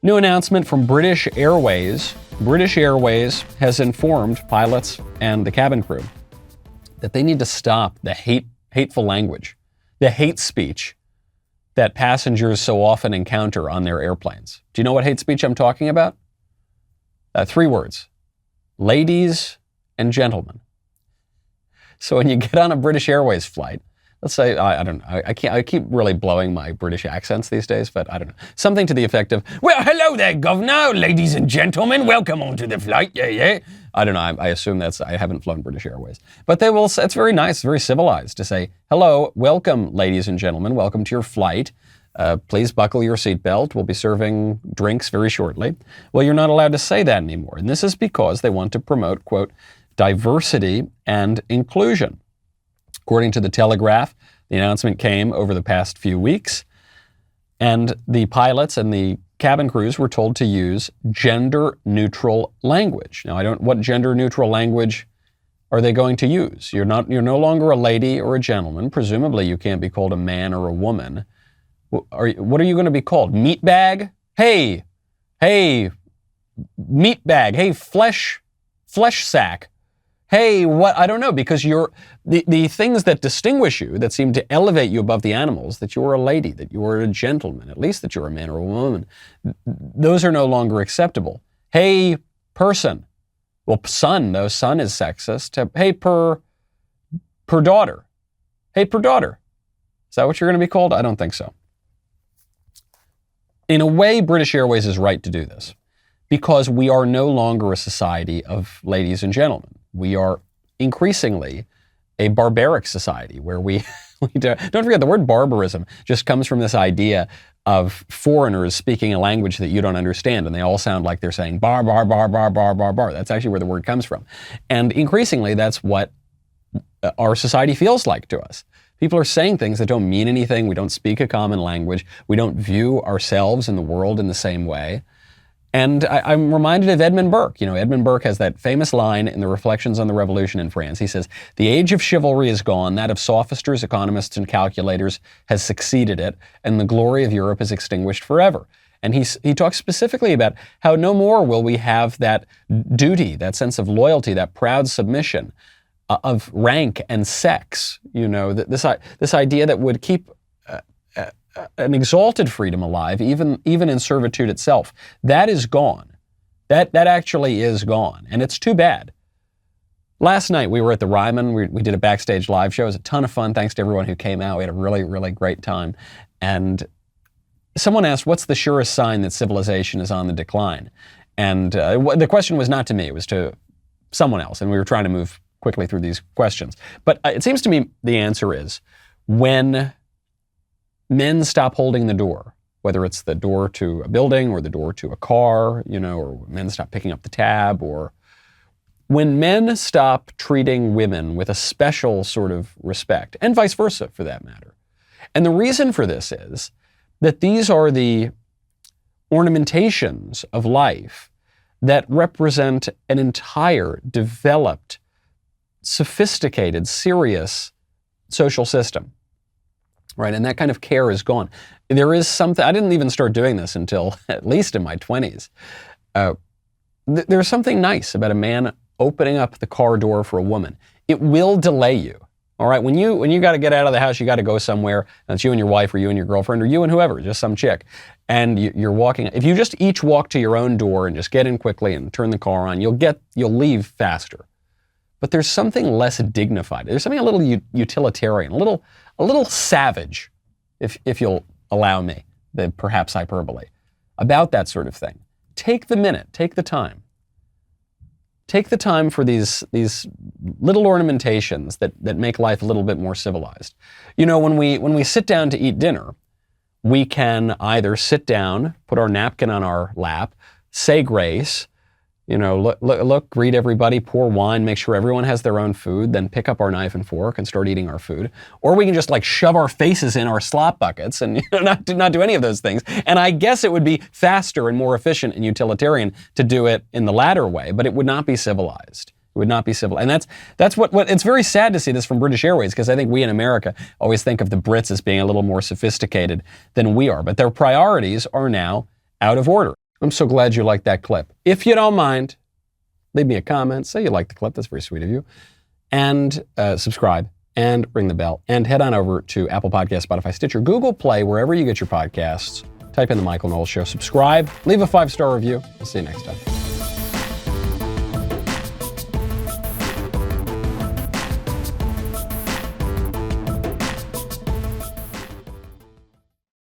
New announcement from British Airways. British Airways has informed pilots and the cabin crew that they need to stop the hateful language, the hate speech that passengers so often encounter on their airplanes. Do you know what hate speech I'm talking about? 3 words: ladies and gentlemen. So when you get on a British Airways flight, let's say, I don't know, I keep really blowing my British accents these days, but I don't know. Something to the effect of, well, hello there, governor, ladies and gentlemen, welcome onto the flight, yeah. I don't know, I assume I haven't flown British Airways. But they will, it's very nice, very civilized to say, hello, welcome, ladies and gentlemen, welcome to your flight. Please buckle your seatbelt. We'll be serving drinks very shortly. Well, you're not allowed to say that anymore. And this is because they want to promote, quote, diversity and inclusion. According to the Telegraph, the announcement came over the past few weeks, and the pilots and the cabin crews were told to use gender-neutral language. Now, what gender-neutral language are they going to use? You're no longer a lady or a gentleman. Presumably, you can't be called a man or a woman. What are you going to be called? Meatbag? Hey, meatbag. Hey, flesh sack. Hey, what? I don't know, because you're the things that distinguish you, that seem to elevate you above the animals, that you're a lady, that you're a gentleman, at least that you're a man or a woman, those are no longer acceptable. Hey, person. Well, son, though, son is sexist. Hey, per daughter. Hey, per daughter. Is that what you're going to be called? I don't think so. In a way, British Airways is right to do this, because we are no longer a society of ladies and gentlemen. We are increasingly a barbaric society where we don't forget, the word barbarism just comes from this idea of foreigners speaking a language that you don't understand, and they all sound like they're saying bar, bar, bar, bar, bar, bar, bar. That's actually where the word comes from. And increasingly, that's what our society feels like to us. People are saying things that don't mean anything. We don't speak a common language. We don't view ourselves and the world in the same way. And I'm reminded of Edmund Burke. Edmund Burke has that famous line in the Reflections on the Revolution in France. He says, "The age of chivalry is gone, that of sophisters, economists, and calculators has succeeded it, and the glory of Europe is extinguished forever." And he talks specifically about how no more will we have that duty, that sense of loyalty, that proud submission of rank and sex. This idea that would keep an exalted freedom alive, even in servitude itself. That is gone. That actually is gone, and it's too bad. Last night we were at the Ryman. We did a backstage live show. It was a ton of fun. Thanks to everyone who came out. We had a really, really great time. And someone asked, what's the surest sign that civilization is on the decline? And the question was not to me. It was to someone else, and we were trying to move quickly through these questions. But it seems to me the answer is when men stop holding the door, whether it's the door to a building or the door to a car, or men stop picking up the tab, or when men stop treating women with a special sort of respect, and vice versa for that matter. And the reason for this is that these are the ornamentations of life that represent an entire, developed, sophisticated, serious social system. Right, and that kind of care is gone. There is something, I didn't even start doing this until at least in my 20s. There's something nice about a man opening up the car door for a woman. It will delay you. All right, when you got to get out of the house, you got to go somewhere, and it's you and your wife, or you and your girlfriend, or you and whoever, just some chick, and you're walking. If you just each walk to your own door and just get in quickly and turn the car on, you'll leave faster. But there's something less dignified. There's something a little utilitarian, a little savage, if you'll allow me, perhaps hyperbole, about that sort of thing. Take the minute, take the time. Take the time for these little ornamentations that make life a little bit more civilized. When we sit down to eat dinner, we can either sit down, put our napkin on our lap, say grace, look, greet everybody, pour wine, make sure everyone has their own food, then pick up our knife and fork and start eating our food. Or we can just shove our faces in our slop buckets and not do any of those things. And I guess it would be faster and more efficient and utilitarian to do it in the latter way, but it would not be civilized. It would not be civil. And that's what it's very sad to see this from British Airways, because I think we in America always think of the Brits as being a little more sophisticated than we are. But their priorities are now out of order. I'm so glad you liked that clip. If you don't mind, leave me a comment. Say you liked the clip. That's very sweet of you. And subscribe and ring the bell. And head on over to Apple Podcasts, Spotify, Stitcher, Google Play, wherever you get your podcasts. Type in The Michael Knowles Show. Subscribe. Leave a 5-star review. I'll see you next time.